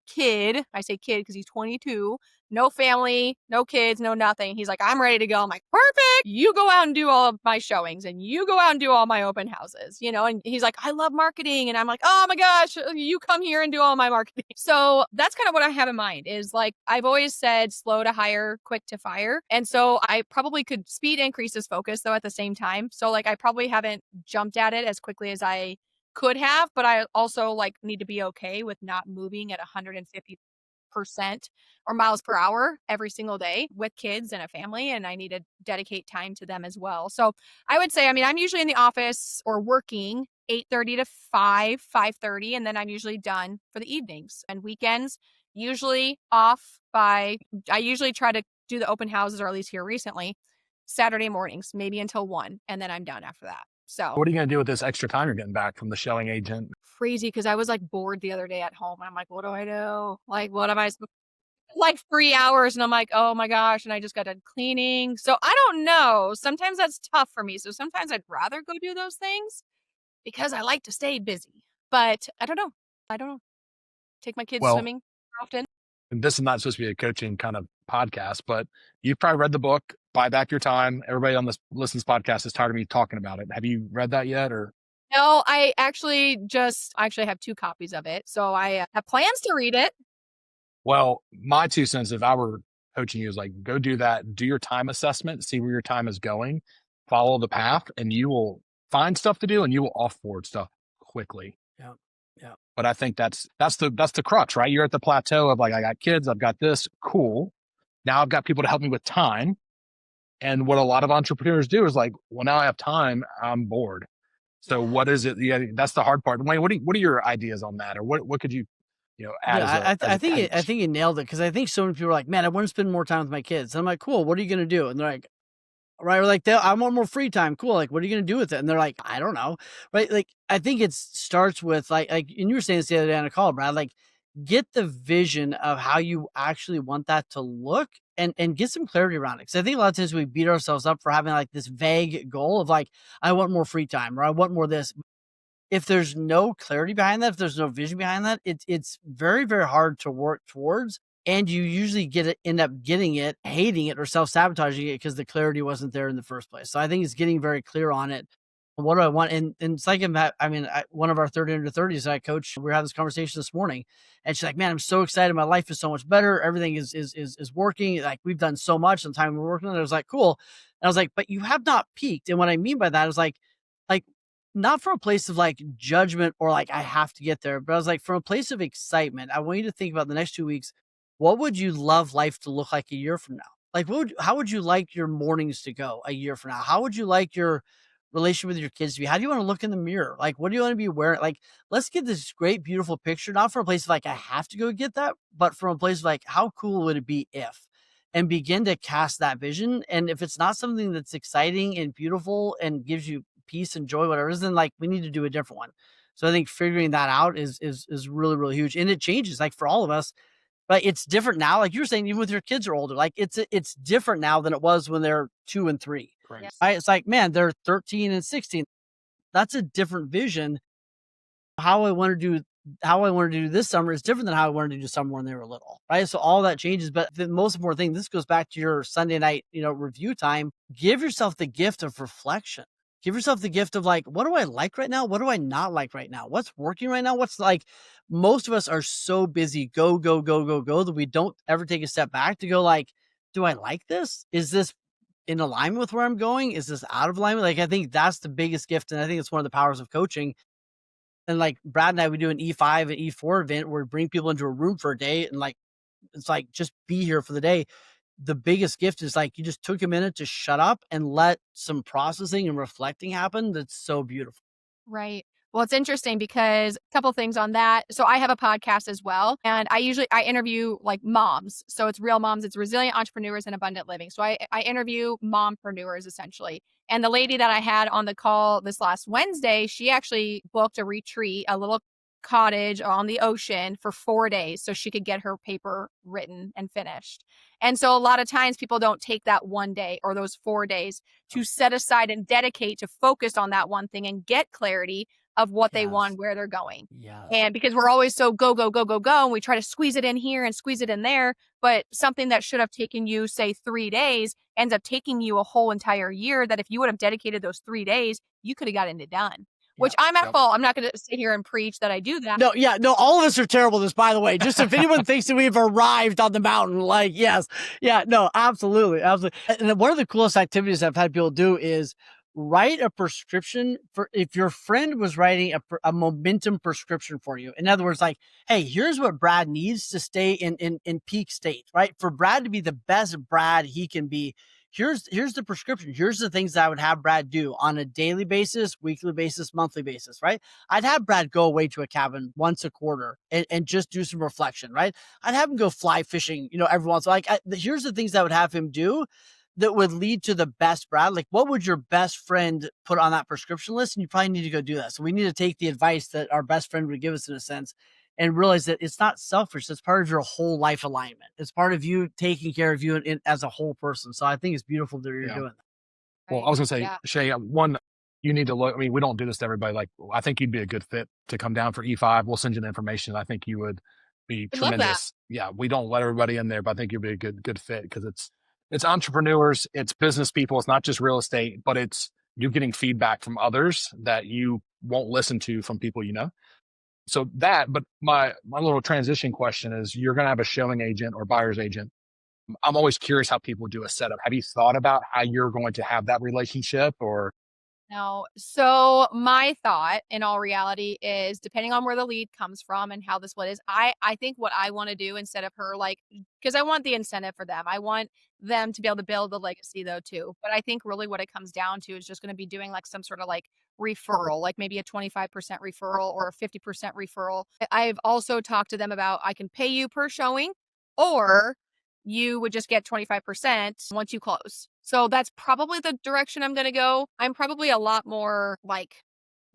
C: kid. I say kid because he's 22, no family, no kids, no nothing. He's like, I'm ready to go. I'm like, perfect. You go out and do all of my showings and you go out and do all my open houses, you know? And he's like, I love marketing. And I'm like, oh my gosh, you come here and do all my marketing. So that's kind of what I have in mind is like, I've always said slow to hire, quick to fire. And so I probably could speed increase his focus though at the same time. So like, I probably haven't jumped at it as quickly as I could have, but I also like need to be okay with not moving at 150% or miles per hour every single day with kids and a family. And I need to dedicate time to them as well. So I would say, I mean, I'm usually in the office or working 8:30 to 5:30, and then I'm usually done for the evenings and weekends, usually off by, I usually try to do the open houses, or at least here recently, Saturday mornings, maybe until 1, and then I'm done after that. So
A: What are you going to do with this extra time you're getting back from the showing agent?
C: crazy, because I was like bored the other day at home, and I'm like, what do I do? Like, what am I supposed like 3 hours, and I'm like, oh my gosh, and I just got done cleaning. So I don't know. Sometimes that's tough for me. So sometimes I'd rather go do those things because I like to stay busy. But I don't know. I don't know. Take my kids
A: Well,
C: swimming often.
A: and this is not supposed to be a coaching kind of podcast, but you've probably read the book, Buy Back Your Time. Everybody on this listens podcast is tired of me talking about it. Have you read that yet? Or
C: No, I actually have 2 copies of it. So I have plans to read it.
A: well, my 2 cents, if I were coaching you, is like, go do that, do your time assessment, see where your time is going, follow the path, and you will find stuff to do and you will offboard stuff quickly.
B: Yeah. Yeah.
A: But I think that's the crux, right? You're at the plateau of like, I got kids, I've got this, cool. Now I've got people to help me with time. And what a lot of entrepreneurs do is like, well, now I have time, I'm bored. So what is it? Yeah, that's the hard part. Wayne, what are your ideas on that, or what could you add
B: Yeah,
A: as a
B: I
A: pitch?
B: think you nailed it, because I think so many people are like, man, I want to spend more time with my kids. And I'm like, cool, what are you going to do? And they're like, right, we're like, I want more free time. Cool. Like, what are you going to do with it? And they're like, I don't know. Right. Like, I think it starts with and you were saying this the other day on a call, Brad, like, get the vision of how you actually want that to look, and get some clarity around it. Cause I think a lot of times we beat ourselves up for having like this vague goal of like, I want more free time, or I want more this. If there's no clarity behind that, if there's no vision behind that, it's very, very hard to work towards. And you usually end up getting it, hating it, or self-sabotaging it because the clarity wasn't there in the first place. So I think it's getting very clear on it. What do I want? And it's like, one of our 30 under 30s I coach, we were having this conversation this morning, and she's like, man, I'm so excited. My life is so much better. Everything is working. Like, we've done so much in the time we're working on it. I was like, cool. And I was like, but you have not peaked. And what I mean by that is like, not from a place of like judgment or like I have to get there, but I was like, from a place of excitement. I want you to think about the next 2 weeks. What would you love life to look like a year from now? Like, how would you like your mornings to go a year from now? How would you like your relationship with your kids to be? How do you want to look in the mirror? Like, what do you want to be wearing? Like, let's get this great, beautiful picture, not from a place of like, I have to go get that, but from a place of like, how cool would it be if? And begin to cast that vision. And if it's not something that's exciting and beautiful and gives you peace and joy, whatever it is, then like, we need to do a different one. So I think figuring that out is really, really huge. And it changes, like, for all of us. But it's different now. Like you were saying, even with your kids are older, like it's different now than it was when they're 2 and 3.
A: Correct.
C: Yes.
B: Right? It's like, man, they're 13 and 16. That's a different vision. How I want to do this summer is different than how I wanted to do summer when they were little. Right. So all that changes. But the most important thing, this goes back to your Sunday night, review time. Give yourself the gift of reflection. Give yourself the gift of like, what do I like right now? What do I not like right now? What's working right now? What's like, most of us are so busy, go, go, go, go, go, that we don't ever take a step back to go like, do I like this? Is this in alignment with where I'm going? Is this out of alignment? Like, I think that's the biggest gift. And I think it's one of the powers of coaching. And like Brad and I, we do an E5 and E4 event where we bring people into a room for a day, and like, it's like, just be here for the day. The biggest gift is like, you just took a minute to shut up and let some processing and reflecting happen. That's so beautiful.
C: Right. Well, it's interesting because a couple things on that. So I have a podcast as well, and I interview like moms. So it's real moms, it's resilient entrepreneurs and abundant living. So I interview mompreneurs essentially. And the lady that I had on the call this last Wednesday, she actually booked a retreat, a little cottage on the ocean for 4 days so she could get her paper written and finished. And so a lot of times people don't take that 1 day or those 4 days to set aside and dedicate to focus on that one thing and get clarity of what they want, where they're going.
B: Yes.
C: And because we're always so go, go, go, go, go, and we try to squeeze it in here and squeeze it in there, but something that should have taken you, say, 3 days ends up taking you a whole entire year, that if you would have dedicated those 3 days, you could have gotten it done. Which I'm at fault. I'm not going to sit here and preach that I do that.
B: No, all of us are terrible at this, by the way. Just if anyone thinks that we've arrived on the mountain, like, yes. Yeah, no, absolutely. Absolutely. And one of the coolest activities I've had people do is write a prescription for, if your friend was writing a momentum prescription for you. In other words, like, hey, here's what Brad needs to stay in peak state, right? For Brad to be the best Brad he can be, here's the prescription. Here's the things that I would have Brad do on a daily basis, weekly basis, monthly basis, right? I'd have Brad go away to a cabin once a quarter and just do some reflection, right? I'd have him go fly fishing, every once in a while. Here's the things that I would have him do that would lead to the best Brad. Like, what would your best friend put on that prescription list? And you probably need to go do that. So we need to take the advice that our best friend would give us in a sense and realize that it's not selfish. It's part of your whole life alignment. It's part of you taking care of you as a whole person. So I think it's beautiful that you're doing that.
A: Well, I was going to say, Shae, one, you need to look. I mean, we don't do this to everybody. Like, I think you'd be a good fit to come down for E5. We'll send you the information. I think you would be tremendous. Yeah, we don't let everybody in there, but I think you'd be a good fit because it's entrepreneurs, it's business people. It's not just real estate, but it's you getting feedback from others that you won't listen to from people you know. So but my little transition question is, you're going to have a showing agent or buyer's agent. I'm always curious how people do a setup. Have you thought about how you're going to have that relationship or?
C: No. So my thought in all reality is, depending on where the lead comes from and how the split is, I think what I want to do instead of her, like, because I want the incentive for them. I want them to be able to build the legacy though too. But I think really what it comes down to is just going to be doing like some sort of like referral, like maybe a 25% referral or a 50% referral. I've also talked to them about, I can pay you per showing, or you would just get 25% once you close. So that's probably the direction I'm going to go. I'm probably a lot more like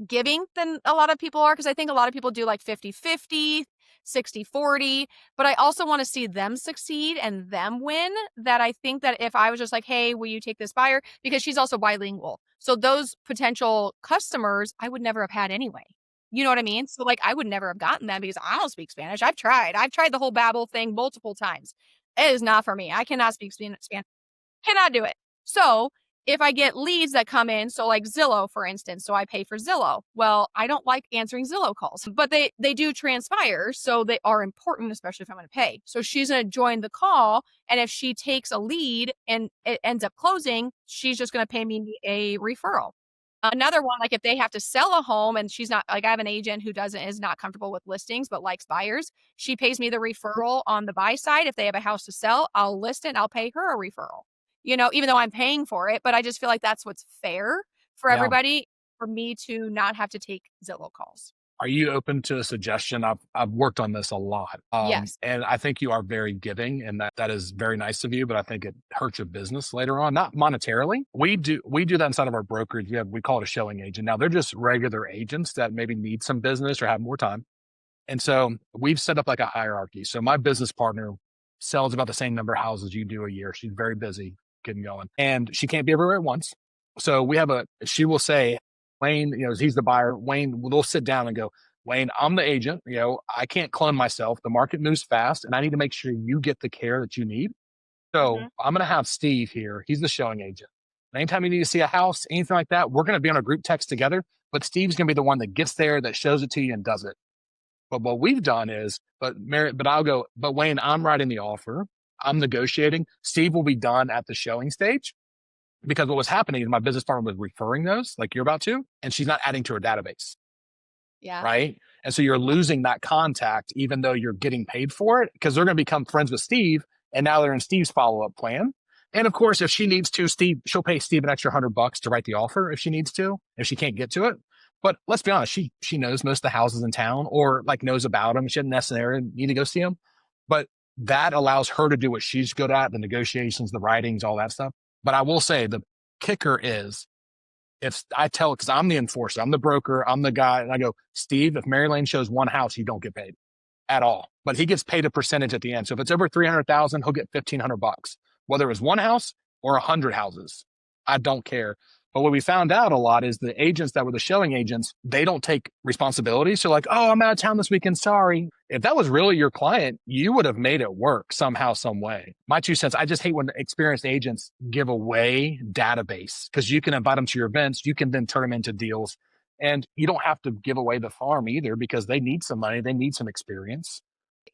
C: giving than a lot of people are, because I think a lot of people do like 50-50, 60-40, but I also want to see them succeed and them win. That I think that if I was just like, hey, will you take this buyer? Because she's also bilingual. So those potential customers I would never have had anyway. You know what I mean? So like, I would never have gotten them because I don't speak Spanish. I've tried the whole Babbel thing multiple times. It is not for me. I cannot speak Spanish. Cannot do it. So if I get leads that come in, so like Zillow, for instance, so I pay for Zillow. Well, I don't like answering Zillow calls, but they do transpire. So they are important, especially if I'm going to pay. So she's going to join the call. And if she takes a lead and it ends up closing, she's just going to pay me a referral. Another one, like if they have to sell a home and she's not, like I have an agent who is not comfortable with listings, but likes buyers. She pays me the referral on the buy side. If they have a house to sell, I'll list it and I'll pay her a referral, even though I'm paying for it, but I just feel like that's what's fair for everybody, for me to not have to take Zillow calls.
A: Are you open to a suggestion? I've worked on this a lot.
C: Yes.
A: And I think you are very giving, and that is very nice of you, but I think it hurts your business later on, not monetarily. We do that inside of our brokerage. We call it a showing agent. Now they're just regular agents that maybe need some business or have more time. And so we've set up like a hierarchy. So my business partner sells about the same number of houses you do a year. She's very busy getting going, and she can't be everywhere at once. So she will say, Wayne, he's the buyer. Wayne, we'll sit down and go, Wayne, I'm the agent. I can't clone myself. The market moves fast and I need to make sure you get the care that you need. So I'm going to have Steve here. He's the showing agent. Anytime you need to see a house, anything like that, we're going to be on a group text together, but Steve's going to be the one that gets there, that shows it to you and does it. But what we've done is, but Wayne, I'm writing the offer. I'm negotiating. Steve will be done at the showing stage. Because what was happening is my business partner was referring those, like you're about to, and she's not adding to her database.
C: Yeah.
A: Right. And so you're losing that contact, even though you're getting paid for it, because they're going to become friends with Steve. And now they're in Steve's follow-up plan. And of course, if she needs to, she'll pay Steve an extra $100 to write the offer if she needs to, if she can't get to it. But let's be honest, she knows most of the houses in town, or like knows about them. She doesn't necessarily need to go see them. But that allows her to do what she's good at, the negotiations, the writings, all that stuff. But I will say the kicker is, if I tell, because I'm the enforcer, I'm the broker, I'm the guy, and I go, Steve, if Mary Lane shows one house, you don't get paid at all. But he gets paid a percentage at the end. So if it's over 300,000, he'll get $1,500, whether it was one house or 100 houses. I don't care. But what we found out a lot is the agents that were the showing agents, they don't take responsibility. So like, oh, I'm out of town this weekend. Sorry. If that was really your client, you would have made it work somehow, some way. My 2 cents, I just hate when experienced agents give away database, because you can invite them to your events. You can then turn them into deals, and you don't have to give away the farm either, because they need some money. They need some experience.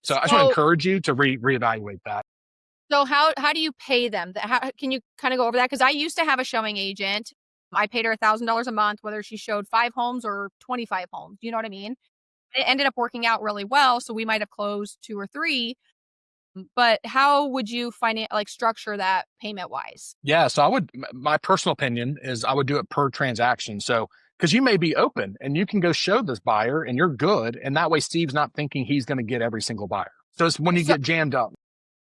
A: So I just want to encourage you to reevaluate that.
C: So how do you pay them? Can you kind of go over that? Because I used to have a showing agent. I paid her $1,000 a month, whether she showed 5 homes or 25 homes. You know what I mean? It ended up working out really well. So we might have closed 2 or 3. But how would you structure that payment wise?
A: Yeah. So my personal opinion is I would do it per transaction. So, because you may be open and you can go show this buyer and you're good. And that way, Steve's not thinking he's going to get every single buyer. So it's when you
C: So
A: get jammed up.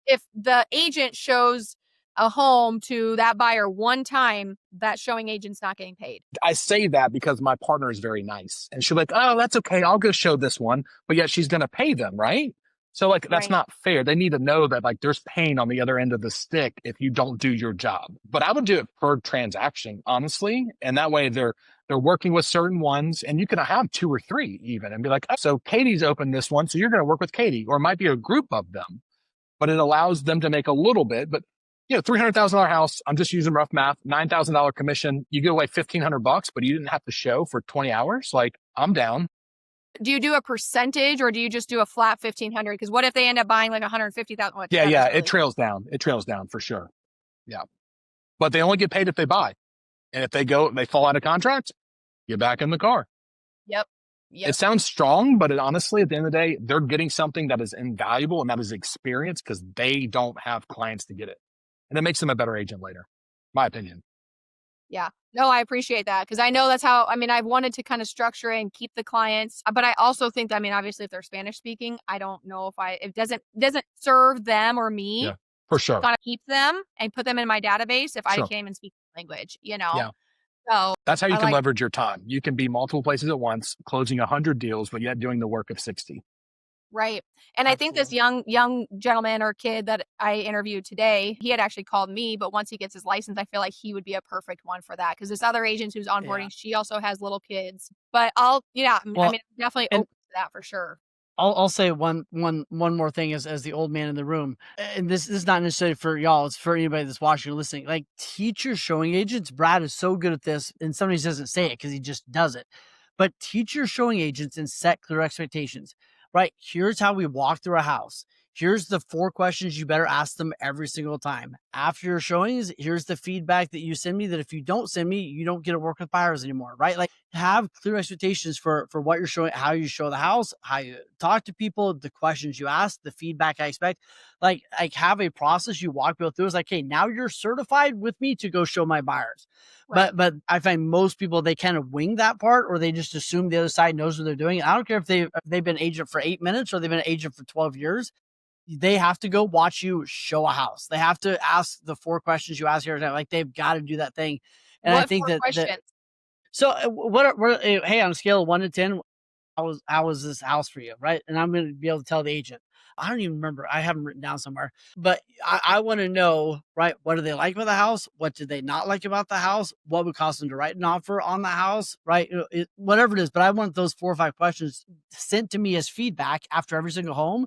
C: if the agent shows a home to that buyer one time, that showing agent's not getting paid.
A: I say that because my partner is very nice and she's like, oh, that's okay. I'll go show this one. But yet she's going to pay them, right? So like, that's
C: Right.
A: not fair. They need to know that like there's pain on the other end of the stick if you don't do your job. But I would do it per transaction, honestly. And that way they're working with certain ones and you can have 2 or 3 even and be like, oh, so Katie's opened this one. So you're going to work with Katie, or it might be a group of them, but it allows them to make a little bit. But $300,000 house. I'm just using rough math. $9,000 commission. You give away $1,500, but you didn't have to show for 20 hours. Like, I'm down.
C: Do you do a percentage or do you just do a flat 1,500? Because what if they end up buying like 150,000?
A: Yeah. It trails down. It trails down for sure. Yeah. But they only get paid if they buy. And if they fall out of contract, you're back in the car.
C: Yep.
A: It sounds strong, but honestly, at the end of the day, they're getting something that is invaluable, and that is experience because they don't have clients to get it. And it makes them a better agent later, my opinion.
C: Yeah. No, I appreciate that because I know that's how, I've wanted to kind of structure it and keep the clients, but I also think, obviously if they're Spanish speaking, I don't know if it doesn't serve them or me.
A: Yeah, for sure.
C: Gotta keep them and put them in my database if I can't even speak the language,
A: Yeah.
C: So
A: that's how you can leverage your time. You can be multiple places at once, closing 100 deals, but yet doing the work of 60.
C: Right. And I think this young gentleman or kid that I interviewed today, he had actually called me, but once he gets his license, I feel like he would be a perfect one for that. Because this other agent who's onboarding, she also has little kids. But I'm definitely open to that for sure.
B: I'll say one more thing as the old man in the room, and this is not necessarily for y'all, it's for anybody that's watching or listening. Like, teach your showing agents. Brad is so good at this, and sometimes doesn't say it because he just does it. But teach your showing agents and set clear expectations. Right? Here's how we walk through a house. Here's the 4 questions you better ask them every single time. After your showings, here's the feedback that you send me that if you don't send me, you don't get to work with buyers anymore, right? Like, have clear expectations for what you're showing, how you show the house, how you talk to people, the questions you ask, the feedback I expect. Like have a process you walk people through. It's like, hey, now you're certified with me to go show my buyers. Right. But I find most people, they kind of wing that part, or they just assume the other side knows what they're doing. I don't care if they've been an agent for 8 minutes or they've been an agent for 12 years. They have to go watch you show a house. They have to ask the 4 questions you ask here. Like, they've got to do that thing. And
C: what
B: I think
C: 4
B: that
C: questions?
B: So hey, on a scale of 1 to 10, how was this house for you? Right. And I'm going to be able to tell the agent. I don't even remember. I have them written down somewhere, but I want to know, right? What do they like about the house? What did they not like about the house? What would cause them to write an offer on the house? Right. Whatever it is, but I want those 4 or 5 questions sent to me as feedback after every single home.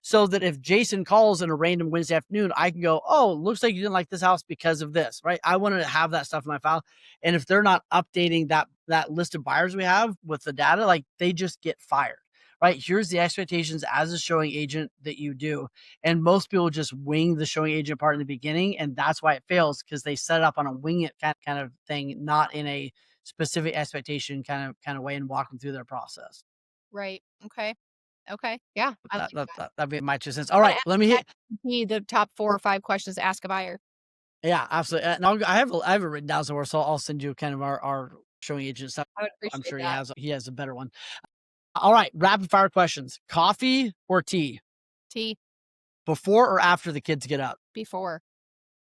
B: So that if Jason calls in a random Wednesday afternoon, I can go, oh, looks like you didn't like this house because of this, right? I want to have that stuff in my file. And if they're not updating that list of buyers we have with the data, like, they just get fired, right? Here's the expectations as a showing agent that you do. And most people just wing the showing agent part in the beginning. And that's why it fails, because they set it up on a wing it kind of thing, not in a specific expectation kind of way, and walk them through their process.
C: Right. Okay. Yeah.
B: That'd be my 2 cents. All right. Let me hit
C: the top 4 or 5 questions to ask a buyer.
B: Yeah, absolutely. And I have it written down somewhere, so I'll send you kind of our showing agent stuff.
C: I would appreciate
B: I'm sure
C: that.
B: he has a better one. All right. Rapid fire questions. Coffee or tea?
C: Tea.
B: Before or after the kids get up?
C: Before.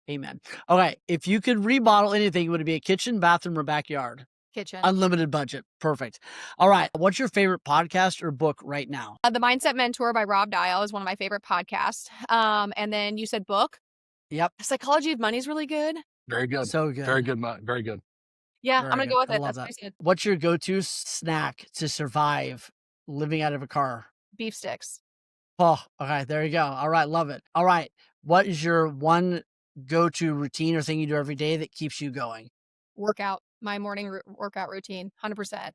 B: Amen. Okay. If you could remodel anything, would it be a kitchen, bathroom, or backyard?
C: Kitchen.
B: Unlimited budget. Perfect. All right. What's your favorite podcast or book right now?
C: The Mindset Mentor by Rob Dial is one of my favorite podcasts. And then you said book.
B: Yep.
C: Psychology of Money is really good.
A: Very good.
B: So good.
A: Very good. Very good.
C: Yeah,
B: Very
C: I'm going to go with
B: I
C: it.
B: love
C: That's
B: that.
C: good.
B: What's your go-to snack to survive living out of a car?
C: Beef sticks.
B: Oh, okay. There you go. All right. Love it. All right. What is your one go-to routine or thing you do every day that keeps you going?
C: Workout. My morning workout routine. 100%.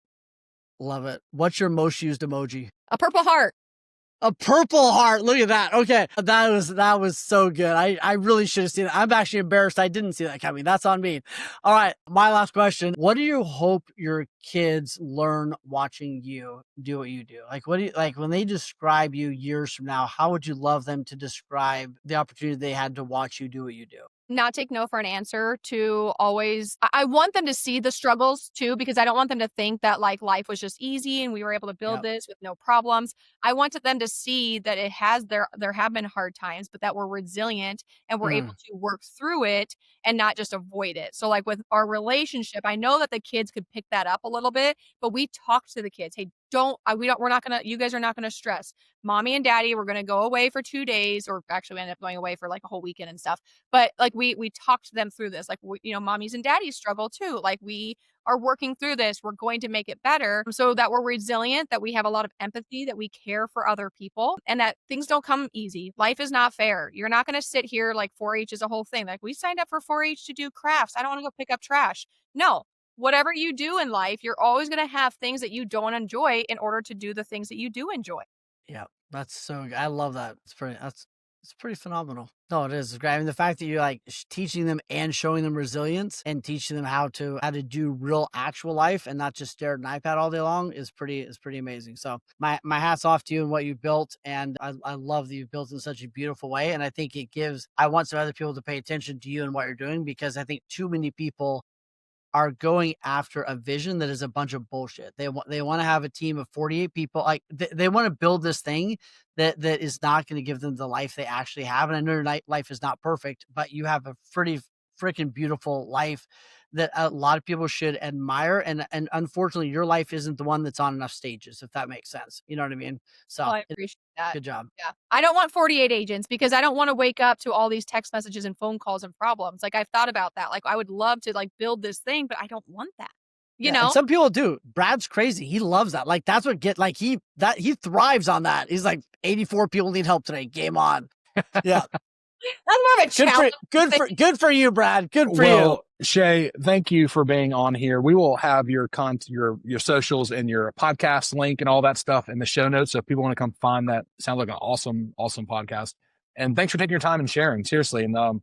B: Love it. What's your most used emoji?
C: A purple heart.
B: A purple heart. Look at that. Okay. That was so good. I really should have seen it. I'm actually embarrassed I didn't see that coming. That's on me. All right. My last question. What do you hope your kids learn watching you do what you do? Like, what do you like when they describe you years from now? How would you love them to describe the opportunity they had to watch you do what you do?
C: Not take no for an answer, to always I want them to see the struggles too, because I don't want them to think that like life was just easy and we were able to build
B: Yep.
C: this with no problems. I wanted them to see that it has there have been hard times, but that we're resilient and we're able to work through it and not just avoid it. So like with our relationship, I know that the kids could pick that up a little bit, but we talk to the kids. Hey, we're not gonna, you guys are not gonna stress. Mommy and daddy, we're gonna go away for 2 days, or actually we ended up going away for like a whole weekend and stuff. But like we talked them through this, like mommies and daddies struggle too. Like we are working through this. We're going to make it better so that we're resilient, that we have a lot of empathy, that we care for other people, and that things don't come easy. Life is not fair. You're not going to sit here like 4-H is a whole thing. Like we signed up for 4-H to do crafts. I don't want to go pick up trash. No. Whatever you do in life, you're always going to have things that you don't enjoy in order to do the things that you do enjoy.
B: Yeah, that's so good. I love that. It's pretty phenomenal. No, it is. It's great. I mean, the fact that you're like teaching them and showing them resilience and teaching them how to do real actual life and not just stare at an iPad all day long is pretty amazing. So my hat's off to you and what you built. And I love that you built in such a beautiful way. And I think I want some other people to pay attention to you and what you're doing, because I think too many people are going after a vision that is a bunch of bullshit. They want to have a team of 48 people. Like they want to build this thing that is not going to give them the life they actually have. And I know your life is not perfect, but you have a pretty freaking beautiful life that a lot of people should admire. And unfortunately, your life isn't the one that's on enough stages, if that makes sense. You know what I mean? So
C: I appreciate that.
B: Good job.
C: Yeah. I don't want 48 agents, because I don't want to wake up to all these text messages and phone calls and problems. Like I've thought about that. Like I would love to like build this thing, but I don't want that. You know?
B: And some people do. Brad's crazy. He loves that. Like that's what he thrives on that. He's like 84 people need help today. Game on. Yeah.
C: That's more of a challenge.
B: Good for you, Brad. Good for you.
A: Shae, thank you for being on here. We will have your your socials and your podcast link and all that stuff in the show notes. So if people want to come find that, sounds like an awesome podcast. And thanks for taking your time and sharing. Seriously. And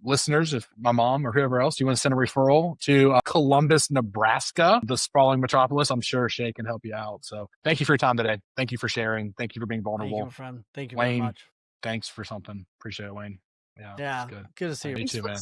A: listeners, if my mom or whoever else, you want to send a referral to Columbus, Nebraska, the sprawling metropolis, I'm sure Shae can help you out. So thank you for your time today. Thank you for sharing. Thank you for being vulnerable.
B: Thank you, friend. Thank you
A: Wayne,
B: very much.
A: Thanks for something. Appreciate it, Wayne. Yeah.
B: Good to see you.
A: You too, man.